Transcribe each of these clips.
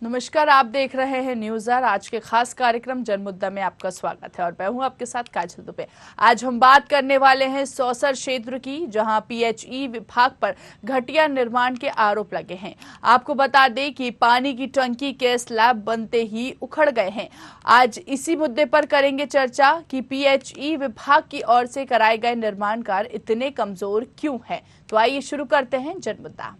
नमस्कार, आप देख रहे हैं न्यूज़ आर। आज के खास कार्यक्रम जनमुद्दा में आपका स्वागत है और मैं हूं आपके साथ काजल दुबे। आज हम बात करने वाले हैं सौसर क्षेत्र की, जहां पीएचई विभाग पर घटिया निर्माण के आरोप लगे हैं। आपको बता दें कि पानी की टंकी के स्लैब बनते ही उखड़ गए हैं। आज इसी मुद्दे पर करेंगे चर्चा कि पीएचई विभाग की ओर से कराए गए निर्माण कार्य इतने कमजोर क्यों हैं। तो आइए शुरू करते हैं जनमुद्दा।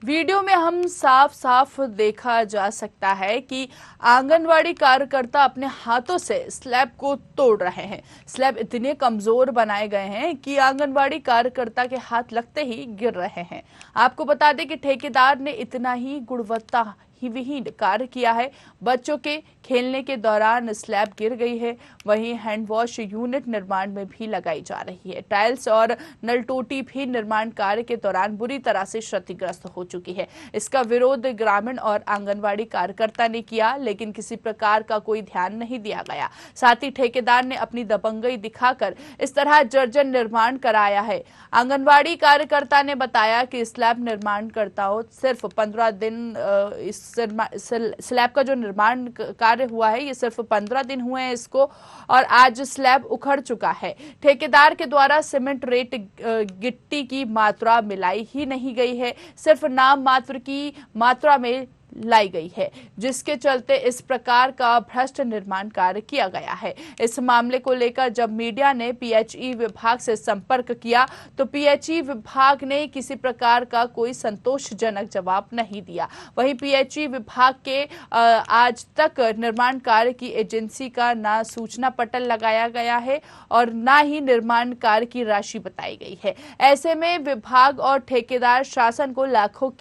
वीडियो में हम साफ साफ देखा जा सकता है कि आंगनवाड़ी कार्यकर्ता अपने हाथों से स्लैब को तोड़ रहे हैं। स्लैब इतने कमजोर बनाए गए हैं कि आंगनवाड़ी कार्यकर्ता के हाथ लगते ही गिर रहे हैं। आपको बता दें कि ठेकेदार ने इतना ही गुणवत्ता विहीन कार्य किया है। बच्चों के खेलने के दौरान स्लैब गिर गई है। वहीं हैंड वॉश यूनिट निर्माण में भी लगाई जा रही है। टाइल्स और नल टोटी भी निर्माण कार्य के दौरान बुरी तरह से क्षतिग्रस्त हो चुकी है। इसका विरोध ग्रामीण और आंगनवाड़ी कार्यकर्ता ने किया, लेकिन किसी प्रकार का कोई ध्यान नहीं दिया गया। साथ ही ठेकेदार ने अपनी दबंगई दिखाकर इस तरह जर्जर निर्माण कराया है। आंगनवाड़ी कार्यकर्ता ने बताया कि स्लैब निर्माणकर्ताओं सिर्फ 15 दिन इस स्लैब का जो निर्माण कार्य हुआ है, ये सिर्फ 15 दिन हुए हैं इसको, और आज स्लैब उखड़ चुका है। ठेकेदार के द्वारा सीमेंट रेत गिट्टी की मात्रा मिलाई ही नहीं गई है, सिर्फ नाम मात्र की मात्रा में लाई गई है, जिसके चलते इस प्रकार का भ्रष्ट निर्माण कार्य किया गया है। इस मामले को लेकर जब मीडिया ने पीएचई विभाग से संपर्क किया तो पीएचई विभाग ने किसी प्रकार का कोई संतोषजनक जवाब नहीं दिया। वहीं पीएचई विभाग के आज तक निर्माण कार्य की एजेंसी का ना सूचना पटल लगाया गया है और ना ही निर्माण कार्य की राशि बताई गई है। ऐसे में विभाग और ठेकेदार शासन को लाखों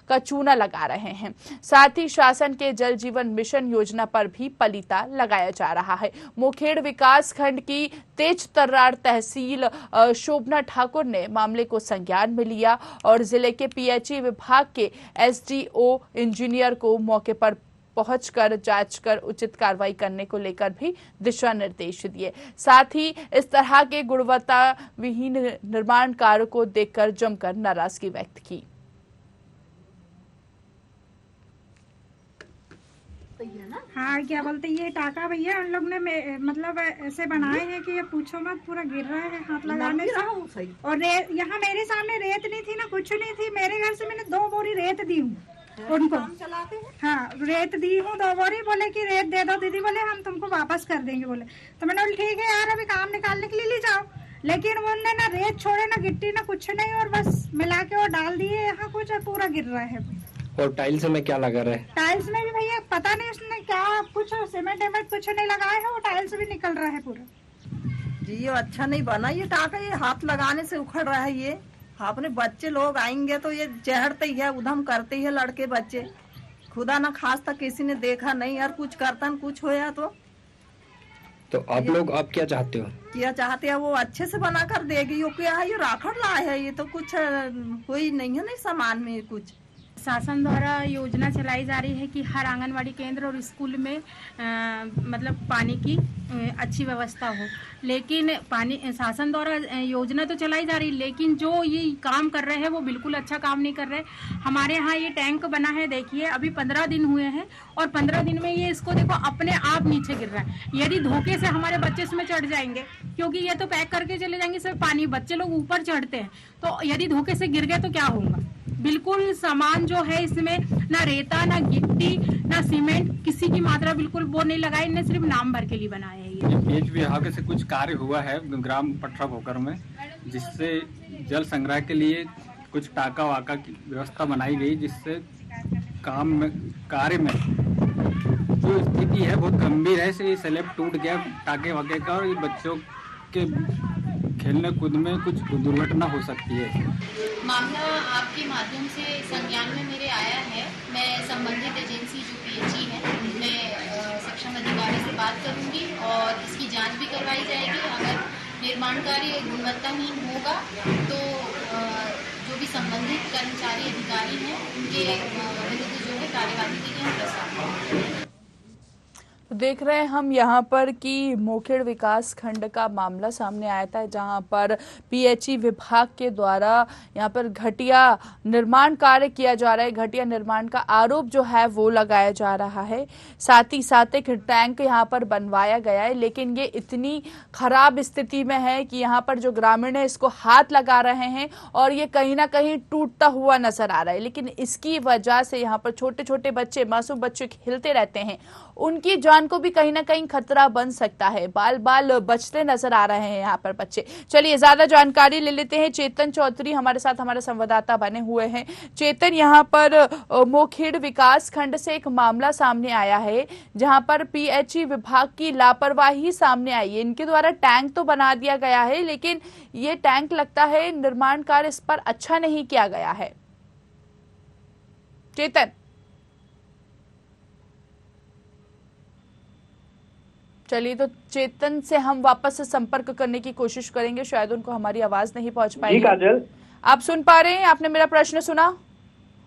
का चूना लगा रहे हैं। साथ ही शासन के जल जीवन मिशन योजना पर भी पलीता लगाया जा रहा है। मोखेड़ विकास खंड की तेज तर्रार तहसील शोभना ठाकुर ने मामले को संज्ञान में लिया और जिले के पीएचई विभाग के एसडीओ इंजीनियर को मौके पर पहुंचकर जांच कर उचित कार्रवाई करने को लेकर भी दिशा निर्देश दिए। साथ ही इस तरह के गुणवत्ता विहीन निर्माण कार्य को देखकर जमकर नाराजगी व्यक्त की। हाँ, क्या बोलते ये टाका भैया उन लोग ने मतलब ऐसे बनाए हैं कि ये पूछो मत, पूरा गिर रहा है हाथ लगाने से। और यहाँ मेरे सामने रेत नहीं थी ना कुछ नहीं थी। मेरे घर से मैंने 2 बोरी रेत दी हूँ उनको। हाँ, रेत दी हूँ 2 बोरी। बोले कि रेत दे दो दीदी, बोले हम तुमको वापस कर देंगे। बोले तो मैंने बोला ठीक है यार, अभी काम निकालने के लिए ले जाओ। लेकिन उन्होंने ना रेत छोड़े ना गिट्टी ना कुछ नहीं, और बस मिला के और डाल दिए। यहाँ कुछ पूरा गिर रहा है। और टाइल्स में क्या लगा रहा है? टाइल्स में भी भैया पता नहीं उसने क्या कुछ सीमेंट वेमेंट कुछ नहीं लगाया है, वो टाइल्स भी निकल रहा है पूरा। जी ये अच्छा नहीं बना ये टाका। ये हाथ लगाने से उखड़ रहा है। ये अपने बच्चे लोग आएंगे तो ये चहड़ते ही है, उधम करते ही है लड़के बच्चे। खुदा ना खास्ता किसी ने देखा नहीं यार, कुछ करता न कुछ होया तो आप लोग आप क्या चाहते हो? क्या चाहते हैं वो अच्छे से बना कर देगी। यो क्या है, ये राखड़ लाए है। ये तो कुछ कोई नहीं है, नहीं सामान में कुछ। शासन द्वारा योजना चलाई जा रही है कि हर आंगनवाड़ी केंद्र और स्कूल में मतलब पानी की अच्छी व्यवस्था हो। लेकिन शासन द्वारा योजना तो चलाई जा रही है, लेकिन जो ये काम कर रहे हैं वो बिल्कुल अच्छा काम नहीं कर रहे। हमारे यहाँ ये टैंक बना है, देखिए अभी 15 दिन हुए हैं और 15 दिन में ये इसको देखो अपने आप नीचे गिर रहा है। यदि धोखे से हमारे बच्चे इसमें चढ़ जाएंगे, क्योंकि ये तो पैक करके चले जाएंगे सिर्फ पानी, बच्चे लोग ऊपर चढ़ते हैं, तो यदि धोखे से गिर गए तो क्या होगा। बिल्कुल सामान जो है इसमें ना रेता ना गिट्टी ना सीमेंट, किसी की मात्रा बिल्कुल वो नहीं लगाई। इन्हें सिर्फ नाम भर के लिए बनाया है। ये पीएचई विभाग से कुछ कार्य हुआ है ग्राम पटरा भोकर में, जिससे जल संग्रह के लिए कुछ टाका वाका की व्यवस्था बनाई गई, जिससे कार्य में जो स्थिति है बहुत गंभीर है। से स्लैब टूट गया टाके वाके का, और ये बच्चों के खेलने कूद में कुछ दुर्घटना हो सकती है। मामला आपके माध्यम से संज्ञान में मेरे आया है। मैं संबंधित एजेंसी जो पीएचई है उनमें सक्षम अधिकारी से बात करूंगी और इसकी जांच भी करवाई जाएगी। अगर निर्माण कार्य गुणवत्ताहीन होगा तो जो जो भी संबंधित कर्मचारी अधिकारी हैं उनके विरुद्ध जो है कार्यवाही के लिए हम प्रस्ताव करेंगे। तो देख रहे हैं हम यहाँ पर कि मोखेड़ विकास खंड का मामला सामने आया था, जहाँ पर पीएचई विभाग के द्वारा यहाँ पर घटिया निर्माण कार्य किया जा रहा है। घटिया निर्माण का आरोप जो है वो लगाया जा रहा है। साथ ही साथ एक टैंक यहाँ पर बनवाया गया है, लेकिन ये इतनी खराब स्थिति में है कि यहाँ पर जो ग्रामीण है इसको हाथ लगा रहे हैं और ये कहीं ना कहीं टूटता हुआ नजर आ रहा है। लेकिन इसकी वजह से यहाँ पर छोटे छोटे बच्चे, मासूम बच्चे खेलते रहते हैं, उनकी जान को भी कहीं ना कहीं खतरा बन सकता है। बाल बाल बचते नजर आ रहे हैं यहाँ पर बच्चे। चलिए ज्यादा जानकारी ले लेते हैं। चेतन चौधरी हमारे साथ, हमारे संवाददाता बने हुए हैं। चेतन, यहाँ पर मोखेड़ विकास खंड से एक मामला सामने आया है जहाँ पर पीएचई विभाग की लापरवाही सामने आई है। इनके द्वारा टैंक तो बना दिया गया है, लेकिन ये टैंक लगता है निर्माण कार्य इस पर अच्छा नहीं किया गया है। चेतन, चलिए तो चेतन से हम वापस से संपर्क करने की कोशिश करेंगे, शायद उनको हमारी आवाज नहीं पहुंच पाई। जी काजल, आप सुन पा रहे हैं? आपने मेरा प्रश्न सुना?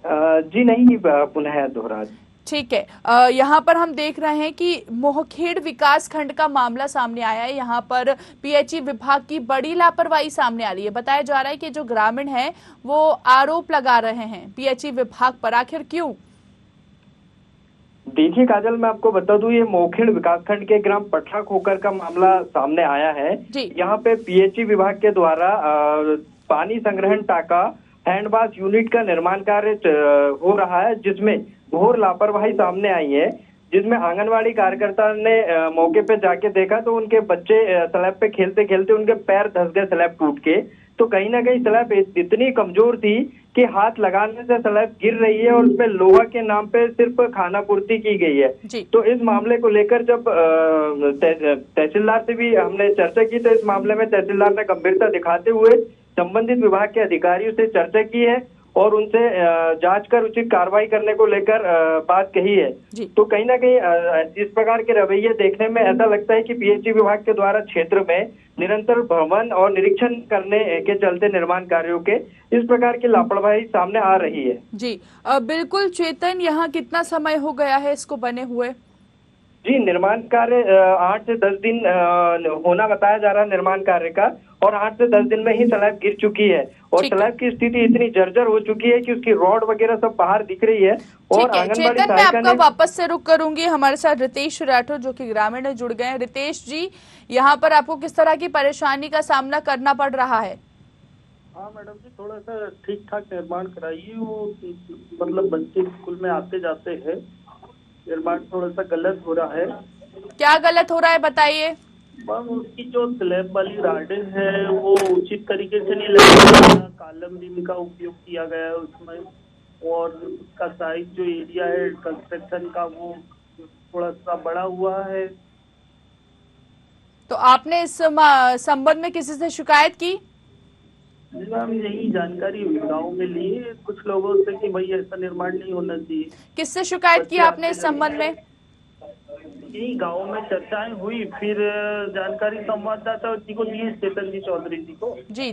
जी नहीं, पुनः दोहरा। ठीक है। यहाँ पर हम देख रहे हैं कि मोखेड़ विकास खंड का मामला सामने आया है। यहाँ पर पीएचई विभाग की बड़ी लापरवाही सामने आ रही है। बताया जा रहा है कि जो ग्रामीण हैं वो आरोप लगा रहे हैं पीएचई विभाग पर। आखिर क्यों? देखिए काजल, मैं आपको बता दूं, ये मोखेड़ विकासखंड के ग्राम पटरा खोकर का मामला सामने आया है। यहाँ पे पीएचई विभाग के द्वारा पानी संग्रहण टाका हैंडवाश यूनिट का निर्माण कार्य हो रहा है, जिसमें घोर लापरवाही सामने आई है। जिसमें आंगनवाड़ी कार्यकर्ता ने मौके पे जाके देखा तो उनके बच्चे स्लैब पे खेलते खेलते उनके पैर धंस गए स्लैब टूट के। तो कहीं ना कहीं स्लैब इतनी कमजोर थी कि हाथ लगाने से स्लैब गिर रही है और उसमें लोहा के नाम पे सिर्फ खाना पूर्ति की गई है। तो इस मामले को लेकर जब तहसीलदार से भी हमने चर्चा की तो इस मामले में तहसीलदार ने गंभीरता दिखाते हुए संबंधित विभाग के अधिकारियों से चर्चा की है और उनसे जांच कर उचित कार्रवाई करने को लेकर बात कही है। तो कहीं ना कहीं इस प्रकार के रवैये देखने में ऐसा लगता है कि पीएचई विभाग के द्वारा क्षेत्र में निरंतर भ्रमण और निरीक्षण करने के चलते निर्माण कार्यों के इस प्रकार की लापरवाही सामने आ रही है। जी बिल्कुल चेतन, यहाँ कितना समय हो गया है इसको बने हुए? जी, निर्माण कार्य 8 से 10 दिन होना बताया जा रहा है निर्माण कार्य का, और 8 से 10 दिन में ही स्लैब गिर चुकी है और स्लैब की स्थिति इतनी जर्जर हो चुकी है कि उसकी रॉड वगैरह सब बाहर दिख रही है। और आंगनबाड़ी मैं आपका वापस से रुक करूंगी। हमारे साथ रितेश राठौर जो कि ग्रामीण है जुड़ गए हैं। रितेश जी, यहाँ पर आपको किस तरह की परेशानी का सामना करना पड़ रहा है? हाँ मैडम जी, थोड़ा सा ठीक ठाक निर्माण कराइए। वो मतलब बच्चे स्कूल में आते जाते हैं, निर्माण थोड़ा सा गलत हो रहा है। क्या गलत हो रहा है बताइए? मैम, उसकी जो स्लैब वाली राडें है वो उचित तरीके से नहीं लगी, कालम बीम का उपयोग किया गया है उसमें, और उसका साइज जो एरिया है कंस्ट्रक्शन का वो थोड़ा सा बड़ा हुआ है। तो आपने इस संबंध में किसी से शिकायत की? मैम, यही जानकारी गांव में ली है कुछ लोगों से कि भाई ऐसा निर्माण नहीं होना चाहिए। किससे शिकायत की आपने इस संबंध में? यही गांव में चर्चाएं हुई, फिर जानकारी संवाददाता जी को दी, चेतन जी चौधरी जी को। जी,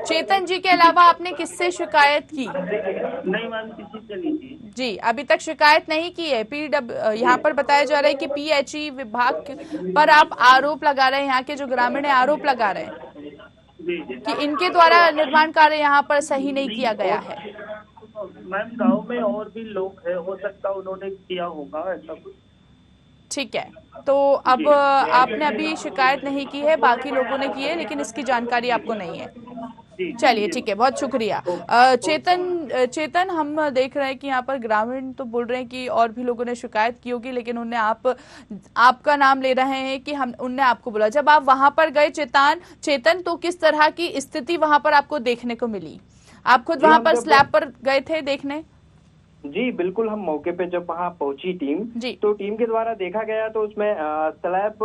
चेतन जी के अलावा आपने किससे शिकायत की? नहीं मैम, किसी से नहीं की। जी, अभी तक शिकायत नहीं की है। यहाँ पर बताया जा रहा है कि पीएचई विभाग पर आप आरोप लगा रहे हैं, यहाँ के जो ग्रामीण है आरोप लगा रहे हैं कि इनके द्वारा निर्माण कार्य यहाँ पर सही नहीं किया गया है। मैम, गांव में और भी लोग हैं, हो सकता है उन्होंने किया होगा ऐसा कुछ। ठीक है, तो अब आपने अभी शिकायत नहीं की है, बाकी लोगों ने की है, लेकिन इसकी जानकारी आपको नहीं है। चलिए ठीक है, बहुत शुक्रिया। चेतन, हम देख रहे हैं कि यहाँ पर ग्रामीण तो बोल रहे हैं कि और भी लोगों ने शिकायत की होगी, लेकिन उन्हें आपका नाम ले रहे हैं कि उनने आपको बोला। जब आप वहां पर गए चेतन, तो किस तरह की स्थिति वहां पर आपको देखने को मिली? आप खुद वहां पर स्लैब पर गए थे देखने? जी बिल्कुल, हम मौके पे जब वहाँ पहुंची टीम, तो टीम के द्वारा देखा गया तो उसमें स्लैब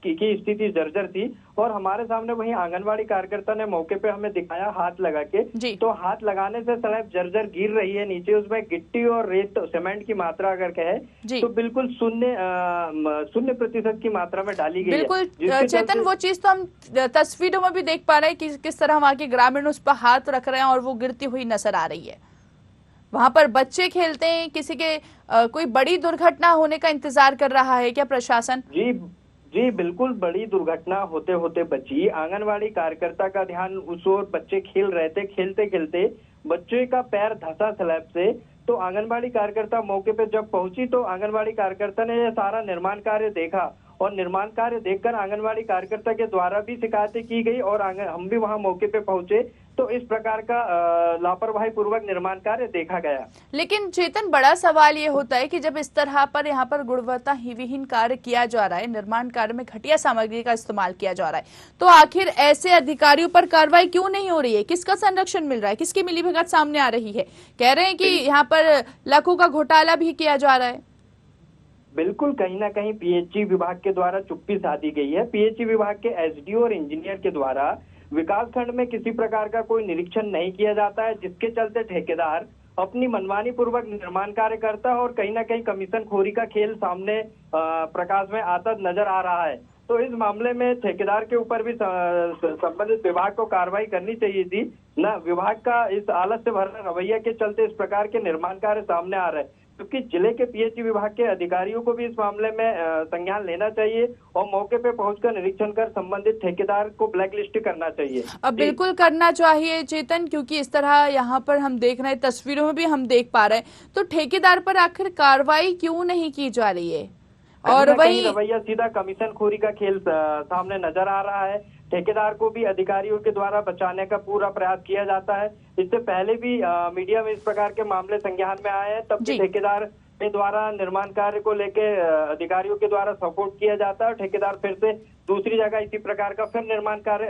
की स्थिति जर्जर थी और हमारे सामने वहीं आंगनवाड़ी कार्यकर्ता ने मौके पे हमें दिखाया हाथ लगा के, तो हाथ लगाने से स्लैब जर्जर गिर रही है नीचे, उसमें गिट्टी और रेत सीमेंट की मात्रा अगर कहे तो बिल्कुल 0% की मात्रा में डाली गई है। बिल्कुल चेतन, वो चीज तो हम तस्वीरों में भी देख पा रहे हैं कि किस तरह वहाँ के ग्रामीण उस पर हाथ रख रहे हैं और वो गिरती हुई नजर आ रही है। वहां पर बच्चे खेलते हैं, किसी के कोई बड़ी दुर्घटना होने का इंतजार कर रहा है क्या प्रशासन? जी बिल्कुल, बड़ी दुर्घटना होते होते बची। आंगनवाड़ी कार्यकर्ता का ध्यान उस ओर, बच्चे खेल रहे थे, खेलते खेलते बच्चे का पैर धंसा स्लैब से, तो आंगनवाड़ी कार्यकर्ता मौके पे जब पहुंची तो आंगनवाड़ी कार्यकर्ता ने यह सारा निर्माण कार्य देखा और निर्माण कार्य देखकर आंगनवाड़ी कार्यकर्ता के द्वारा भी शिकायतें की गई और हम भी वहां मौके पे पहुंचे तो इस प्रकार का लापरवाही पूर्वक निर्माण कार्य देखा गया। लेकिन चेतन, बड़ा सवाल ये होता है कि जब इस तरह पर यहाँ पर गुणवत्ता विहीन कार्य किया जा रहा है, निर्माण कार्य में घटिया सामग्री का इस्तेमाल किया जा रहा है, तो आखिर ऐसे अधिकारियों पर कार्रवाई क्यों नहीं हो रही है? किसका संरक्षण मिल रहा है? किसकी मिलीभगत सामने आ रही है? कह रहे हैं कि यहाँ पर लाखों का घोटाला भी किया जा रहा है। बिल्कुल, कहीं ना कहीं पीएचई विभाग के द्वारा चुप्पी साधी गई है। पीएचई विभाग के एसडीओ और इंजीनियर के द्वारा विकास खंड में किसी प्रकार का कोई निरीक्षण नहीं किया जाता है, जिसके चलते ठेकेदार अपनी मनमानी पूर्वक निर्माण कार्य करता है और कहीं ना कहीं कमीशन खोरी का खेल सामने प्रकाश में आता नजर आ रहा है। तो इस मामले में ठेकेदार के ऊपर भी संबंधित विभाग को कार्रवाई करनी चाहिए थी। न विभाग का इस आलस से भरा रवैया के चलते इस प्रकार के निर्माण कार्य सामने आ रहे हैं, क्योंकि जिले के पीएचई विभाग के अधिकारियों को भी इस मामले में संज्ञान लेना चाहिए और मौके पे पहुंचकर निरीक्षण कर संबंधित ठेकेदार को ब्लैकलिस्ट करना चाहिए। अब बिल्कुल करना चाहिए चेतन, क्योंकि इस तरह यहाँ पर हम देख रहे हैं, तस्वीरों में भी हम देख पा रहे हैं, तो ठेकेदार पर आखिर कार्रवाई क्यों नहीं की जा रही है? और वही रवैया सीधा कमीशन खोरी का खेल सामने नजर आ रहा है। ठेकेदार को भी अधिकारियों के द्वारा बचाने का पूरा प्रयास किया जाता है। इससे पहले भी मीडिया में इस प्रकार के मामले संज्ञान में आए हैं, तब भी ठेकेदार के द्वारा निर्माण कार्य को लेके अधिकारियों के द्वारा सपोर्ट किया जाता है। ठेकेदार फिर से दूसरी जगह इसी प्रकार का फिर निर्माण कार्य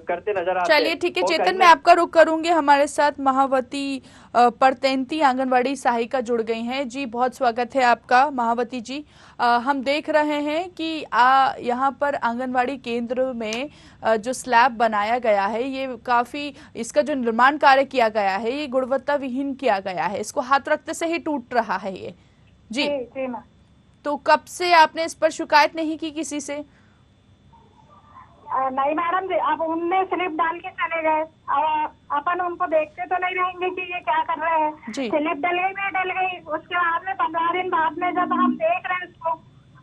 करते नजर आते हैं। चलिए ठीक है चेतन, मैं आपका रुख करूंगी। हमारे साथ महावती परतेंती आंगनवाड़ी सहायिका जुड़ गई हैं। जी बहुत स्वागत है आपका महावती जी। हम देख रहे हैं कि यहाँ पर आंगनवाड़ी केंद्र में जो स्लैब बनाया गया है, ये काफी, इसका जो निर्माण कार्य किया गया है ये गुणवत्ता विहीन किया गया है, इसको हाथ रखते से ही टूट रहा है ये। जी तो कब से आपने इस पर शिकायत नहीं की किसी से? नहीं मैडम जी, अब उनने स्लिप डाल के चले गए, अब अपन उनको देखते तो नहीं रहेंगे कि ये क्या कर रहे हैं। स्लिप डल गई, उसके बाद में 15 दिन बाद में जब हम देख रहे हैं उसको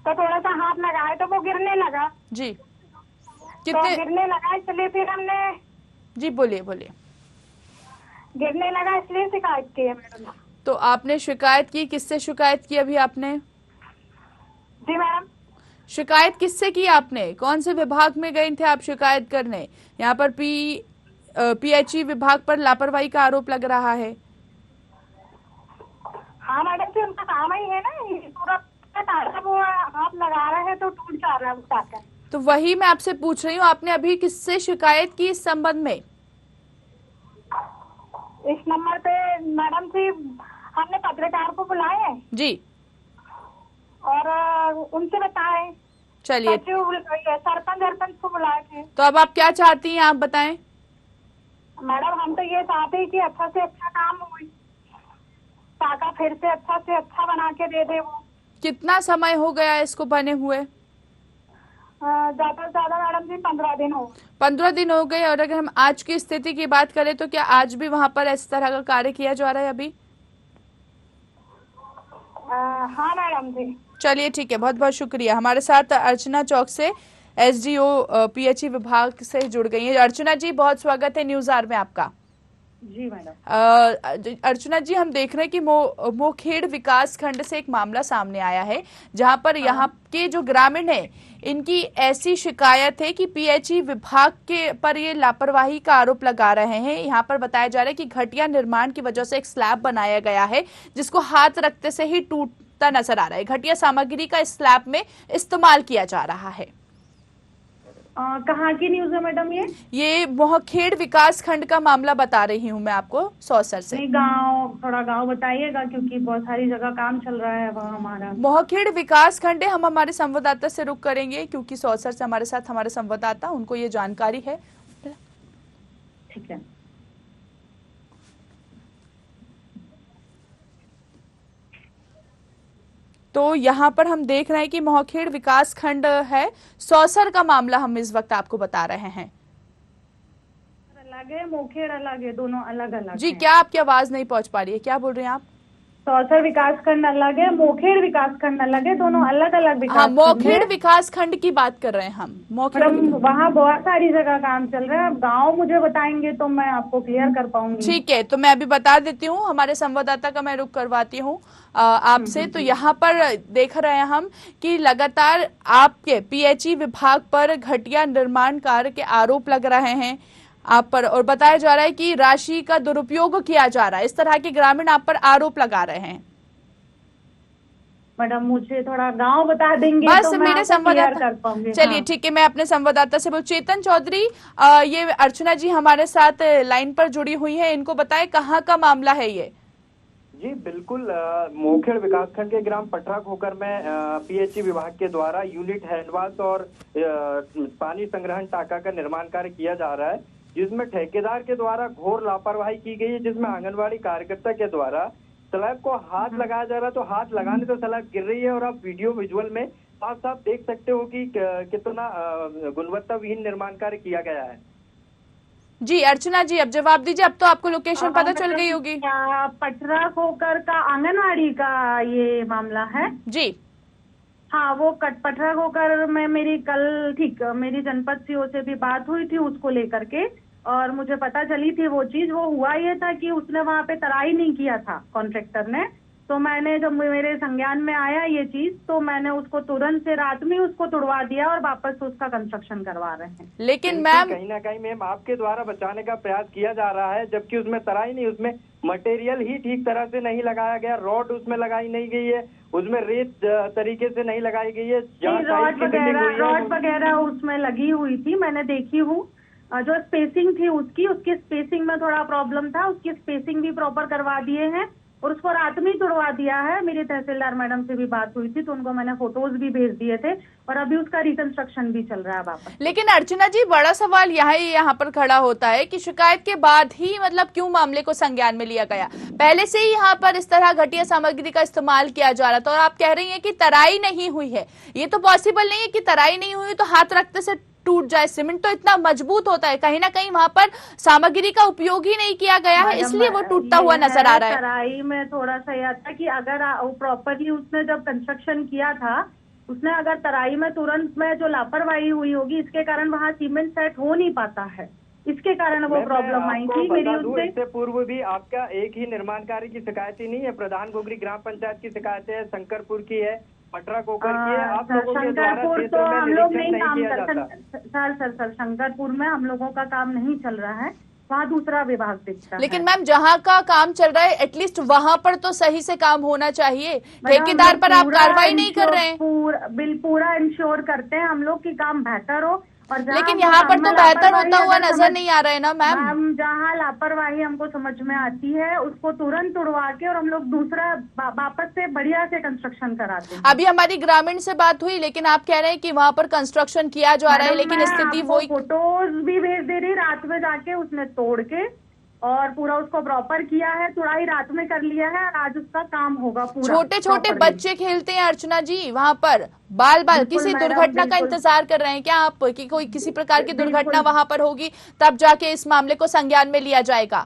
तो थोड़ा सा हाथ लगाए तो वो गिरने लगा। जी कितने तो गिरने लगा, इसलिए फिर हमने जी बोलिए गिरने लगा इसलिए शिकायत की है मैडम। तो आपने शिकायत की, किससे शिकायत की अभी आपने? जी मैडम, शिकायत किससे की आपने? कौन से विभाग में गए थे आप शिकायत करने? यहाँ पर पीएचई विभाग पर लापरवाही का आरोप लग रहा है। हाँ मैडम जी, उनका काम ही है ना, पूरा वो हाथ लगा रहे हैं तो टूट जा रहा है टाका। तो वही मैं आपसे पूछ रही हूँ, आपने अभी किससे शिकायत की इस संबंध में? इस नंबर पे मैडम जी हमने पत्रकार को बुलाए जी और उनसे बताए। चलिए सरपंच को बुलाए थे। तो अब आप क्या चाहती हैं, आप बताएं। मैडम हम तो ये चाहते हैं कि अच्छा से अच्छा काम हो, टाका फिर से अच्छा बना के दे दे वो। कितना समय हो गया इसको बने हुए? ज्यादा से ज्यादा मैडम जी 15 दिन हो। 15 दिन हो गए। और अगर हम आज की स्थिति की बात करें तो क्या आज भी वहाँ पर इस तरह का कार्य किया जा रहा है अभी? हाँ मैडम जी। चलिए ठीक है, बहुत बहुत शुक्रिया। हमारे साथ अर्चना चौक से एसडीओ पीएचई विभाग से जुड़ गई है। अर्चना जी बहुत स्वागत है न्यूज आवर में आपका। जी मैडम। अर्चना जी, हम देख रहे हैं कि मोखेड़ विकास खंड से एक मामला सामने आया है जहां पर यहाँ के जो ग्रामीण है इनकी ऐसी शिकायत है कि पीएचई विभाग के पर ये लापरवाही का आरोप लगा रहे हैं। यहाँ पर बताया जा रहा है कि घटिया निर्माण की वजह से एक स्लैब बनाया गया है जिसको हाथ रखते से ही टूटता नजर आ रहा है। घटिया सामग्री का इस स्लैब में इस्तेमाल किया जा रहा है। कहाँ की न्यूज है मैडम ये? मोखेड़ विकास खंड का मामला बता रही हूँ मैं आपको, सौसर से। गांव थोड़ा गांव बताइएगा, क्योंकि बहुत सारी जगह काम चल रहा है वहाँ हमारा। मोहखेड़ विकास खंड है, हम हमारे संवाददाता से रुक करेंगे क्योंकि सौसर से हमारे साथ हमारे संवाददाता, उनको ये जानकारी है। ठीक है। तो यहाँ पर हम देख रहे हैं कि मोहखेड़ विकास खंड है, सौसर का मामला हम इस वक्त आपको बता रहे हैं। अलग है, मोखेड़ अलग है, दोनों अलग अलग जी, क्या आपकी आवाज नहीं पहुंच पा रही है, क्या बोल रहे हैं आप? सौसर विकास खंड अलग है, मोखेड़ विकास खंड अलग है, दोनों अलग अलग विकास। हाँ, मोखेड़ विकास खंड की बात कर रहे हैं हम। मोखेड़ वहाँ बहुत सारी जगह काम चल रहा है, अब गाँव मुझे बताएंगे तो मैं आपको क्लियर कर पाऊंगी। ठीक है, तो मैं अभी बता देती हूँ, हमारे संवाददाता का मैं रुख करवाती हूँ आपसे। तो यहाँ पर देख रहे हैं हम कि लगातार आपके पीएचई विभाग पर घटिया निर्माण कार्य के आरोप लग रहे हैं आप पर, और बताया जा रहा है कि राशि का दुरुपयोग किया जा रहा है। इस तरह के ग्रामीण आप पर आरोप लगा रहे हैं। मैडम मुझे थोड़ा गांव बता देंगे बस तो मेरे संवाददाता, चलिए हाँ। ठीक है, मैं अपने संवाददाता से बोल। चेतन चौधरी, ये अर्चना जी हमारे साथ लाइन पर जुड़ी हुई है, इनको बताएं कहाँ का मामला है ये। जी बिल्कुल, मोखेड़ विकासखंड के ग्राम पटरा खोकर में पीएचई विभाग के द्वारा यूनिट हैंडवाश और पानी संग्रहण टाका का निर्माण कार्य किया जा रहा है, जिसमें ठेकेदार के द्वारा घोर लापरवाही की गई है, जिसमें आंगनवाड़ी कार्यकर्ता के द्वारा स्लैब को हाथ लगाया जा रहा है, तो हाथ लगाने तो स्लैब गिर रही है, और आप वीडियो विजुअल में साफ साफ देख सकते हो कि कितना गुणवत्ताविहीन निर्माण कार्य किया गया है। जी अर्चना जी, अब जवाब दीजिए, अब तो आपको लोकेशन पता चल गई होगी। पटरा खोकर का आंगनवाड़ी का ये मामला है जी। हाँ, वो पटरा खोकर में मेरी कल मेरी जनपद सीओ से भी बात हुई थी उसको लेकर के, और मुझे पता चली थी वो चीज। वो हुआ ये था कि उसने वहाँ पे तराई नहीं किया था कॉन्ट्रेक्टर ने, तो मैंने जब मेरे संज्ञान में आया ये चीज, तो मैंने उसको तुरंत से रात में उसको तुड़वा दिया और वापस उसका कंस्ट्रक्शन करवा रहे हैं। लेकिन मैम कहीं ना कहीं मैम आपके द्वारा बचाने का प्रयास किया जा रहा है, जबकि उसमें तराई नहीं, उसमें मटेरियल ही ठीक तरह से नहीं लगाया गया, रॉड उसमें लगाई नहीं गई है, उसमें रेत तरीके से नहीं लगाई गई है, रॉड वगैरह उसमें लगी हुई थी, मैंने देखी हूँ। जो स्पेसिंग थी उसकी स्पेसिंग में थोड़ा प्रॉब्लम था, उसकी स्पेसिंग भी प्रॉपर करवा दिए हैं और उसको रात में ही तुड़वा दिया है। मेरी तहसीलदार मैडम से भी बात हुई थी तो उनको मैंने फोटोज भी भेज दिए थे, और अभी उसका रिकंस्ट्रक्शन भी चल रहा है वापस। लेकिन अर्चना जी, बड़ा सवाल यहाँ पर खड़ा होता है कि शिकायत के बाद ही मतलब क्यों मामले को संज्ञान में लिया गया? पहले से ही यहाँ पर इस तरह घटिया सामग्री का इस्तेमाल किया जा रहा था, और आप कह रही हैं कि तराई नहीं हुई है। ये तो पॉसिबल नहीं है कि तराई नहीं हुई तो हाथ रखते से टूट जाए। सीमेंट तो इतना मजबूत होता है, कहीं ना कहीं वहाँ पर सामग्री का उपयोग ही नहीं किया गया है, इसलिए वो टूटता हुआ नजर आ रहा है। तराई में थोड़ा सा यह था कि अगर प्रॉपरली उसने जब कंस्ट्रक्शन किया था, उसने अगर तराई में तुरंत में जो लापरवाही हुई होगी, इसके कारण वहाँ सीमेंट सेट हो नहीं पाता है, इसके कारण वो प्रॉब्लम आई थी मेरी उससे। इससे पूर्व भी आपका एक ही निर्माण कार्य की शिकायत ही नहीं है, प्रधान गोगरी ग्राम पंचायत की शिकायत है, शंकरपुर की है, पटरा कोकर की है। आप लोगों के द्वारा तो हम लोग नहीं काम कर सर शंकरपुर में हम लोगों का काम नहीं चल रहा है, वहाँ दूसरा विभाग दिखता है। लेकिन मैम जहाँ का काम चल रहा है एटलीस्ट वहाँ पर तो सही से काम होना चाहिए। ठेकेदार पर आप कार्रवाई नहीं कर रहे हैं। पूरा इंश्योर करते हैं हम लोग कि काम बेहतर हो, और लेकिन यहाँ पर तो बेहतर होता हुआ नजर नहीं आ रहा है ना मैम। जहाँ लापरवाही हमको समझ में आती है उसको तुरंत उड़वा के और हम लोग दूसरा वापस से बढ़िया से कंस्ट्रक्शन कराते हैं। अभी हमारी ग्रामीण से बात हुई, लेकिन आप कह रहे हैं कि वहाँ पर कंस्ट्रक्शन किया जा रहा है, लेकिन स्थिति वही। फोटोज भी भेज दे रही, रात में जाके उसने तोड़ के और पूरा उसको प्रॉपर किया है, तुड़ाई रात में कर लिया है, आज उसका काम होगा पूरा। छोटे छोटे बच्चे खेलते हैं अर्चना जी वहाँ पर, बाल किसी दुर्घटना का इंतजार कर रहे हैं क्या आप कि कोई किसी प्रकार की दुर्घटना वहाँ पर होगी तब जाके इस मामले को संज्ञान में लिया जाएगा?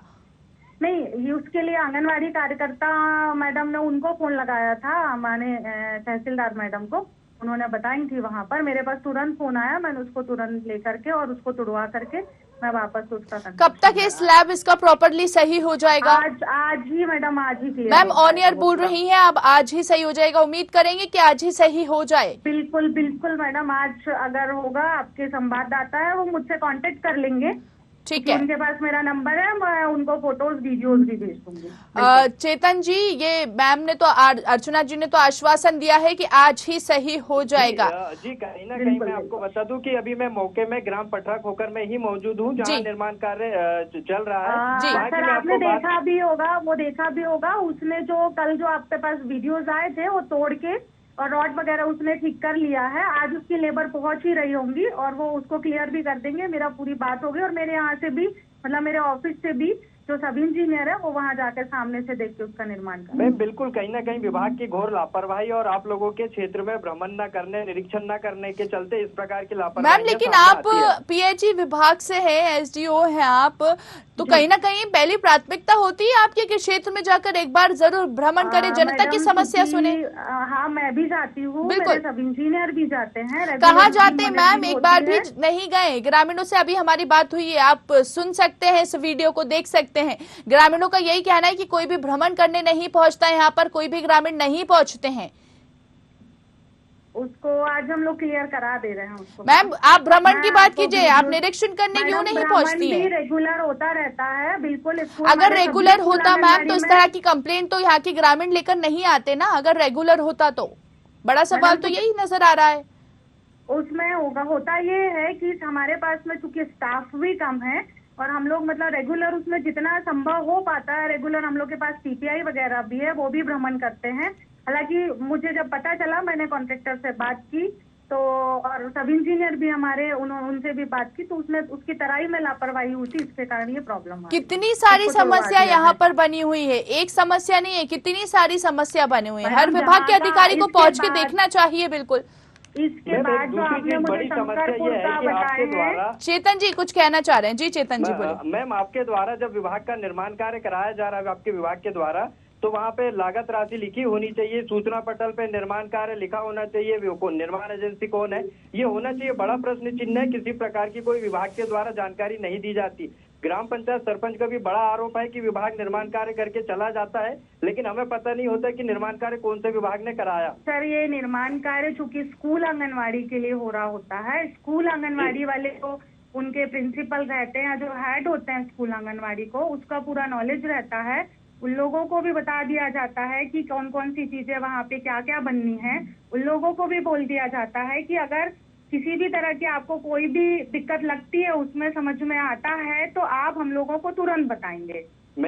नहीं, उसके लिए आंगनवाड़ी कार्यकर्ता मैडम ने उनको फोन लगाया था, हमारे तहसीलदार मैडम को, उन्होंने बताई थी वहाँ पर। मेरे पास तुरंत फोन आया, मैंने उसको तुरंत लेकर के और उसको तुड़वा करके मैं वापस उसका। कब तक ये स्लैब इसका प्रॉपरली सही हो जाएगा? आज ही मैडम, आज ही क्लियर। मैम ऑन एयर बोल रही हैं आप, आज ही सही हो जाएगा? उम्मीद करेंगे कि आज ही सही हो जाए। बिल्कुल मैडम, आज अगर होगा, आपके संवाददाता है वो मुझसे कांटेक्ट कर लेंगे। ठीक है, उनके पास मेरा नंबर है, मैं उनको फोटोज वीडियोज भी भेज दूंगी। चेतन जी, ये मैम ने तो अर्चना जी ने तो आश्वासन दिया है कि आज ही सही हो जाएगा। जी कहीं ना कहीं मैं आपको बता दूं कि अभी मैं मौके में ग्राम पटरा खोकर में ही मौजूद हूं, जहां निर्माण कार्य चल रहा है। सर आपने देखा भी होगा, वो देखा भी होगा, उसने जो कल जो आपके पास वीडियोज आए थे वो तोड़ के और रॉड वगैरह उसने ठीक कर लिया है। आज उसकी लेबर पहुंच ही रही होंगी और वो उसको क्लियर भी कर देंगे। मेरा पूरी बात होगी और मेरे यहाँ से भी, मतलब मेरे ऑफिस से भी जो सब इंजीनियर है वो वहाँ जाकर सामने से देख के उसका निर्माण करें। मैं बिल्कुल कहीं ना कहीं विभाग की घोर लापरवाही और आप लोगों के क्षेत्र में भ्रमण न करने, निरीक्षण न करने के चलते इस प्रकार की लापरवाही। मैम लेकिन आप पीएचई विभाग से हैं, एसडीओ हैं आप, तो कहीं ना कहीं पहली प्राथमिकता होती है आपके कि क्षेत्र में जाकर एक बार जरूर भ्रमण करें, जनता की समस्या सुने। हाँ मैं भी जाती हूँ, मेरे सब इंजीनियर भी जाते हैं। कहाँ जाते हैं मैम? एक बार भी नहीं गए? ग्रामीणों से अभी हमारी बात हुई है, आप सुन सकते हैं, इस वीडियो को देख सकते हैं। ग्रामीणों का यही कहना है कि कोई भी भ्रमण करने नहीं पहुंचता है, यहाँ पर कोई भी ग्रामीण नहीं पहुंचते हैं। उसको आज हम लोग क्लियर करा दे रहे हैं उसको। मैम आप भ्रमण की बात कीजिए, आप निरीक्षण करने क्यों नहीं पहुंचती हैं? रेगुलर होता रहता है, बिल्कुल। अगर रेगुलर होता मैम तो इस तरह की कंप्लेन तो यहाँ की ग्रामीण लेकर नहीं आते ना। अगर रेगुलर होता तो बड़ा सवाल तो यही नजर आ रहा है। उसमें होता ये है कि हमारे पास में चूंकि स्टाफ भी कम है और हम लोग मतलब रेगुलर उसमें जितना संभव हो पाता है, रेगुलर हम लोग के पास सीपीआई वगैरह भी है, वो भी भ्रमण करते हैं। हालांकि मुझे जब पता चला, मैंने कॉन्ट्रैक्टर से बात की तो, और सब इंजीनियर भी हमारे, उनसे भी बात की, तो उसने उसकी तराई में लापरवाही हुई थी, इसके कारण ये प्रॉब्लम है। कितनी सारी समस्या यहाँ पर बनी हुई है, एक समस्या नहीं है, कितनी सारी समस्या बनी हुई है। हर विभाग के अधिकारी को पहुँच के देखना चाहिए। बिल्कुल। इसके बाद जो आपने मुझे शंकरपुर का बताया है, चेतन जी कुछ कहना चाह रहे हैं। जी चेतन जी बोलिए। मैम आपके द्वारा जब विभाग का निर्माण कार्य कराया जा रहा है आपके विभाग के द्वारा, तो वहाँ पे लागत राशि लिखी होनी चाहिए, सूचना पटल पे निर्माण कार्य लिखा होना चाहिए, निर्माण एजेंसी कौन है ये होना चाहिए। बड़ा प्रश्न चिन्ह है, किसी प्रकार की कोई विभाग के द्वारा जानकारी नहीं दी जाती। ग्राम पंचायत सरपंच का भी बड़ा आरोप है कि विभाग निर्माण कार्य करके चला जाता है, लेकिन हमें पता नहीं होता कि निर्माण कार्य कौन से विभाग ने कराया। सर ये निर्माण कार्य चूंकि स्कूल आंगनवाड़ी के लिए हो रहा होता है, स्कूल आंगनवाड़ी वाले को उनके प्रिंसिपल रहते हैं, जो हेड होते हैं स्कूल आंगनवाड़ी को, उसका पूरा नॉलेज रहता है। उन लोगों को भी बता दिया जाता है कि कौन कौन सी चीजें वहाँ पे क्या क्या बननी है। उन लोगों को भी बोल दिया जाता है कि अगर किसी भी तरह की आपको कोई भी दिक्कत लगती है, उसमें समझ में आता है तो आप हम लोगों को तुरंत बताएंगे।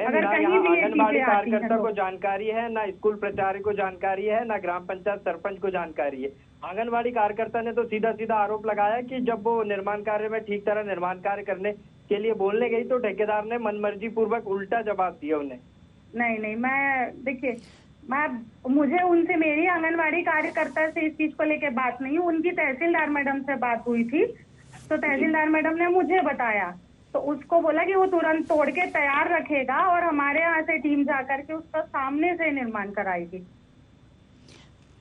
अगर कहीं भी आंगनबाड़ी कार्यकर्ता को जानकारी है, ना स्कूल प्राचार्य को जानकारी है, ना ग्राम पंचायत सरपंच को जानकारी है। आंगनबाड़ी कार्यकर्ता ने तो सीधा सीधा आरोप लगाया कि जब वो निर्माण कार्य में ठीक तरह निर्माण कार्य करने के लिए बोलने गई तो ठेकेदार ने मनमर्जी पूर्वक उल्टा जवाब दिया उन्हें। नहीं, देखिए मुझे उनसे, मेरी आंगनवाड़ी कार्यकर्ता से इस चीज को लेके बात नहीं, उनकी तहसीलदार मैडम से बात हुई थी। तो तहसीलदार मैडम ने मुझे बताया, तो उसको बोला कि वो तुरंत तोड़ के तैयार रखेगा और हमारे यहाँ से टीम जाकर के उसका सामने से निर्माण कराएगी।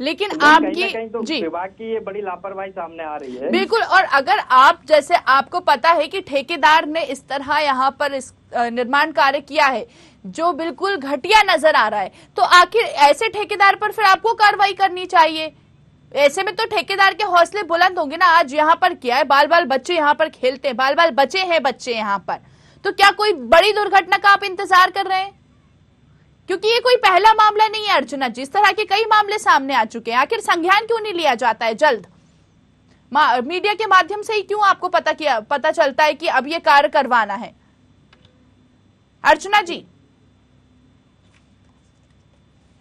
लेकिन तो आपकी तो जी विभाग की ये बड़ी लापरवाही सामने आ रही है। बिल्कुल। और अगर आप जैसे आपको पता है कि ठेकेदार ने इस तरह यहाँ पर इस निर्माण कार्य किया है जो बिल्कुल घटिया नजर आ रहा है, तो आखिर ऐसे ठेकेदार पर फिर आपको कार्रवाई करनी चाहिए। ऐसे में तो ठेकेदार के हौसले बुलंद होंगे ना। आज यहाँ पर क्या है, बाल बाल बच्चे यहाँ पर खेलते हैं, बाल बाल बचे हैं बच्चे यहाँ पर, तो क्या कोई बड़ी दुर्घटना का आप इंतजार कर रहे हैं? क्योंकि ये कोई पहला मामला नहीं है अर्चना जी, इस तरह के कई मामले सामने आ चुके हैं। आखिर संज्ञान क्यों नहीं लिया जाता है जल्द? मीडिया के माध्यम से ही क्यों आपको पता चलता है कि अब ये कार्य करवाना है? अर्चना जी।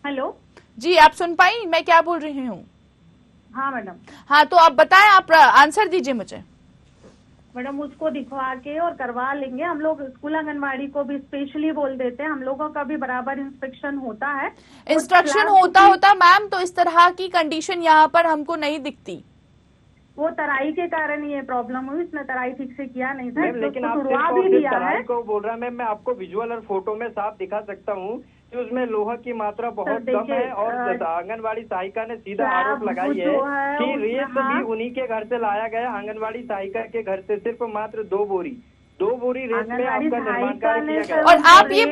हेलो जी, आप सुन पाई मैं क्या बोल रही हूँ? हाँ मैडम। हाँ तो आप बताएं, आप आंसर दीजिए मुझे। मैडम उसको दिखवा के और करवा लेंगे हम लोग। स्कूल आंगनवाड़ी को भी स्पेशली बोल देते हैं, हम लोगों का भी बराबर इंस्पेक्शन होता है। इंस्ट्रक्शन होता मैम, तो इस तरह की कंडीशन यहाँ पर हमको नहीं दिखती। वो तराई के कारण ये प्रॉब्लम हुई, इसने तराई ठीक से किया नहीं था। लेकिन आप तराई को बोल रहा है, मैं आपको विजुअल और फोटो में साफ दिखा सकता हूँ कि उसमें लोहा की मात्रा बहुत कम है। और आंगनवाड़ी सहायिका ने सीधा आरोप लगाई है कि रेत भी उन्हीं के घर से लाया गया, आंगनवाड़ी सहायिका के घर से सिर्फ मात्र 2 बोरी 2 बोरी रेत में आपका निर्माण कार्य किया गया। और आप ये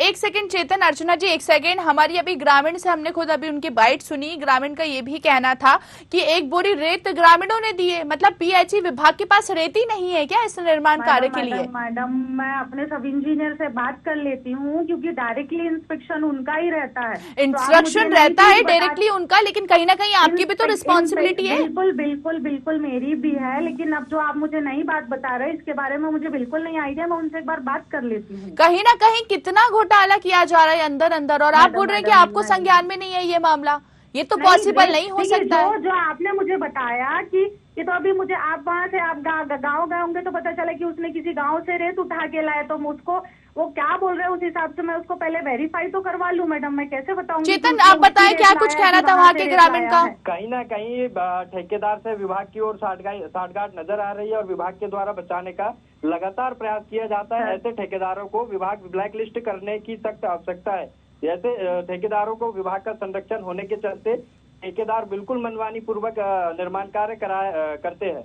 एक सेकंड चेतन, अर्चना जी एक सेकंड, हमारी अभी ग्रामीण से हमने खुद अभी उनकी बाइट सुनी। ग्रामीण का ये भी कहना था कि 1 बोरी रेत ग्रामीणों ने दी है, मतलब पीएचई विभाग के पास रेत ही नहीं है क्या इस निर्माण कार्य के लिए? मैडम मैं अपने सब इंजीनियर से बात कर लेती हूँ, क्योंकि डायरेक्टली इंस्पेक्शन उनका ही रहता है। इंस्ट्रक्शन रहता है डायरेक्टली उनका, लेकिन कहीं ना कहीं आपकी भी तो रिस्पॉन्सिबिलिटी है। बिल्कुल बिल्कुल बिल्कुल मेरी भी है, लेकिन अब जो आप मुझे नई बात बता रहे हैं इसके बारे में मुझे बिल्कुल नहीं आइडिया। मैं उनसे एक बार बात कर लेती हूँ। कहीं ना कहीं कितना घोटाला किया जा रहा है अंदर अंदर, और आप बोल रहे हैं कि आपको संज्ञान में नहीं है ये मामला। ये तो पॉसिबल नहीं हो सकता है। जो आपने मुझे बताया कि ये तो अभी मुझे आप वहाँ से आप गाँव गए होंगे तो पता चला कि उसने किसी गाँव से रेत उठा के लाया, तो उसको वो क्या बोल रहे हैं उस हिसाब से मैं उसको पहले वेरीफाई तो करवा लूं। मैडम मैं कैसे बताऊंगी? चेतन आप बताएं क्या कुछ कहना था वहाँ के ग्रामीण का? कहीं ना कहीं ठेकेदार से विभाग की ओर साठगांठ नजर आ रही है और विभाग के द्वारा बचाने का लगातार प्रयास किया जाता है। ऐसे ठेकेदारों को विभाग ब्लैक लिस्ट करने की सख्त आवश्यकता है। जैसे ठेकेदारों को विभाग का संरक्षण होने के चलते ठेकेदार बिल्कुल मनमानी पूर्वक निर्माण कार्य करते हैं।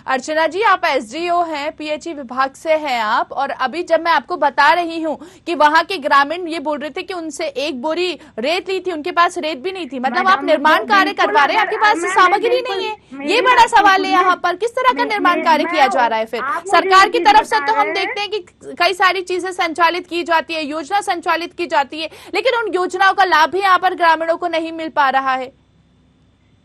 अर्चना जी आप एसडीओ हैं, पीएचई विभाग से हैं आप, और अभी जब मैं आपको बता रही हूँ कि वहाँ के ग्रामीण ये बोल रहे थे कि उनसे 1 बोरी रेत ली थी, उनके पास रेत भी नहीं थी। मतलब आप निर्माण कार्य करवा रहे हैं, आपके पास सामग्री नहीं है। ये बड़ा सवाल है यहाँ पर, किस तरह का निर्माण कार्य किया जा रहा है? फिर सरकार की तरफ से तो हम देखते हैं कि कई सारी चीजें संचालित की जाती है, योजना संचालित की जाती है, लेकिन उन योजनाओं का लाभ भी यहाँ पर ग्रामीणों को नहीं मिल पा रहा है।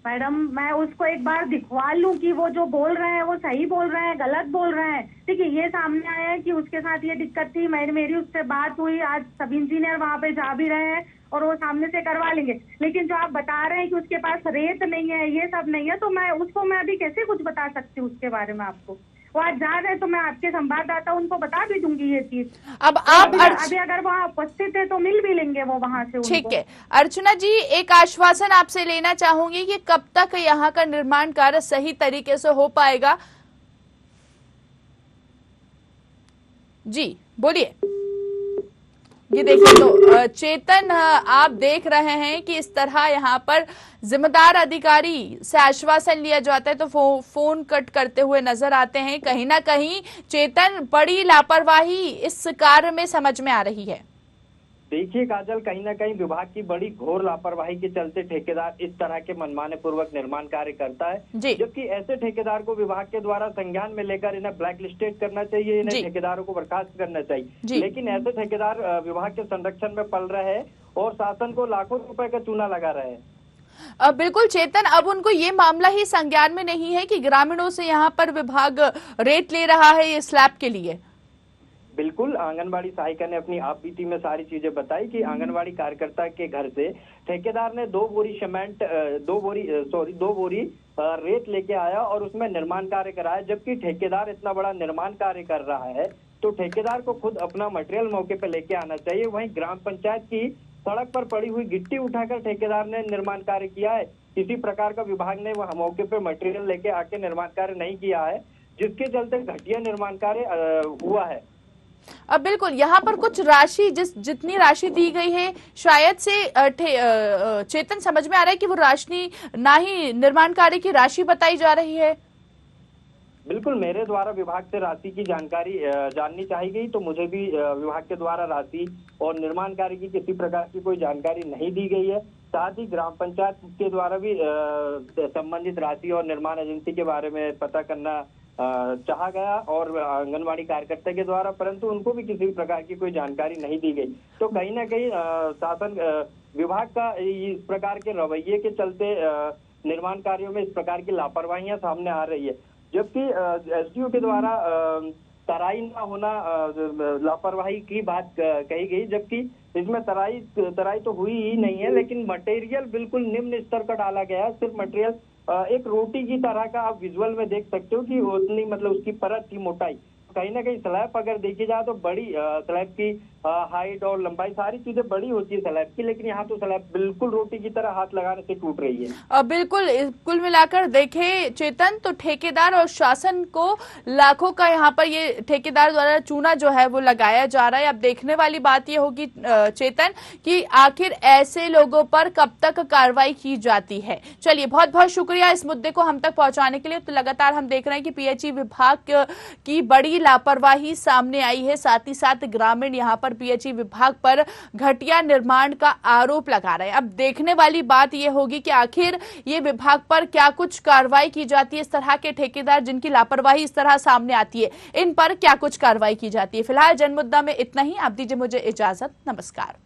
मैडम मैं उसको एक बार दिखवा लूं कि वो जो बोल रहे हैं वो सही बोल रहे हैं गलत बोल रहे हैं। ठीक है, ये सामने आया है कि उसके साथ ये दिक्कत थी, मेरी उससे बात हुई, आज सब इंजीनियर वहाँ पे जा भी रहे हैं और वो सामने से करवा लेंगे। लेकिन जो आप बता रहे हैं कि उसके पास रेत नहीं है, ये सब नहीं है, तो मैं उसको मैं अभी कैसे कुछ बता सकती हूँ उसके बारे में आपको? वो आज जा रहे हैं तो मैं आपके संवाददाता उनको बता भी दूंगी ये चीज। अब आप अभी अगर वहाँ उपस्थित है तो मिल भी लेंगे वो वहाँ से। ठीक है अर्चना जी, एक आश्वासन आपसे लेना चाहूंगी कि कब तक यहाँ का निर्माण कार्य सही तरीके से हो पाएगा? जी बोलिए। ये देखिए तो चेतन आप देख रहे हैं कि इस तरह यहाँ पर जिम्मेदार अधिकारी से आश्वासन लिया जाता है तो फोन कट करते हुए नजर आते हैं। कहीं ना कहीं चेतन बड़ी लापरवाही इस कार्य में समझ में आ रही है। देखिए काजल, कहीं ना कहीं विभाग की बड़ी घोर लापरवाही के चलते ठेकेदार इस तरह के मनमाने पूर्वक निर्माण कार्य करता है, जबकि ऐसे ठेकेदार को विभाग के द्वारा संज्ञान में लेकर इन्हें ब्लैक लिस्टेड करना चाहिए, इन्हें ठेकेदारों को बर्खास्त करना चाहिए। लेकिन ऐसे ठेकेदार विभाग के संरक्षण में पल रहे हैं और शासन को लाखों रुपए का चूना लगा रहे हैं। बिल्कुल चेतन, अब उनको ये मामला ही संज्ञान में नहीं है कि ग्रामीणों से यहाँ पर विभाग रेट ले रहा है ये स्लैब के लिए। बिल्कुल, आंगनबाड़ी सहायिका ने अपनी आप बीती में सारी चीजें बताई कि आंगनबाड़ी कार्यकर्ता के घर से ठेकेदार ने 2 बोरी रेत लेके आया और उसमें निर्माण कार्य कराया। जबकि ठेकेदार इतना बड़ा निर्माण कार्य कर रहा है तो ठेकेदार को खुद अपना मटेरियल मौके पर लेके आना चाहिए। वहीं ग्राम पंचायत की सड़क पर पड़ी हुई गिट्टी उठाकर ठेकेदार ने निर्माण कार्य किया है। किसी प्रकार का विभाग ने वह मौके पर मटेरियल लेके आके निर्माण कार्य नहीं किया है, जिसके चलते घटिया निर्माण कार्य हुआ है। अब बिल्कुल यहाँ पर कुछ राशि जितनी राशि दी गई है शायद से चेतन समझ में आ रहा है कि वो राशि ना ही निर्माण कार्य की राशि बताई जा रही है। बिल्कुल, मेरे द्वारा विभाग से राशि की जानकारी जाननी चाहिए गई तो मुझे भी विभाग के द्वारा राशि और निर्माण कार्य की किसी प्रकार की कोई जानकारी नहीं दी गई है। साथ ही ग्राम पंचायत के द्वारा भी संबंधित राशि और निर्माण एजेंसी के बारे में पता करना चाहा गया और आंगनबाड़ी कार्यकर्ता के द्वारा, परंतु उनको भी किसी प्रकार की कोई जानकारी नहीं दी गई। तो कहीं ना कहीं शासन विभाग का इस प्रकार के रवैये के चलते निर्माण कार्यों में इस प्रकार की लापरवाहियां सामने आ रही है। जबकि एसडीओ के द्वारा तराई ना होना लापरवाही की बात कही गई, जबकि इसमें तराई तो हुई ही नहीं है, लेकिन मटेरियल बिल्कुल निम्न स्तर का डाला गया है। सिर्फ मटेरियल एक रोटी की तरह का आप विजुअल में देख सकते हो कि उतनी मतलब उसकी परत की मोटाई। कहीं ना कहीं स्लैब अगर देखी जाए तो बड़ी स्लैब की हाइट और लंबाई सारी चीजें बड़ी होती है स्लैब की, लेकिन यहाँ तो स्लैब बिल्कुल रोटी की तरह हाथ लगाने से टूट रही है। बिल्कुल, कुल मिलाकर देखें चेतन तो ठेकेदार और शासन को लाखों का यहाँ पर ये ठेकेदार द्वारा चूना जो है वो लगाया जा रहा है। अब देखने वाली बात ये होगी चेतन कि आखिर ऐसे लोगों पर कब तक कार्रवाई की जाती है। चलिए, बहुत बहुत शुक्रिया इस मुद्दे को हम तक पहुंचाने के लिए। तो लगातार हम देख रहे हैं कि पीएचई विभाग की बड़ी की लापरवाही सामने आई है। साथ ही साथ ग्रामीण यहां पर पीएचई विभाग पर घटिया निर्माण का आरोप लगा रहे हैं। अब देखने वाली बात यह होगी कि आखिर ये विभाग पर क्या कुछ कार्रवाई की जाती है। इस तरह के ठेकेदार जिनकी लापरवाही इस तरह सामने आती है, इन पर क्या कुछ कार्रवाई की जाती है। फिलहाल जनमुद्दा में इतना ही। आप दीजिए मुझे इजाजत। नमस्कार।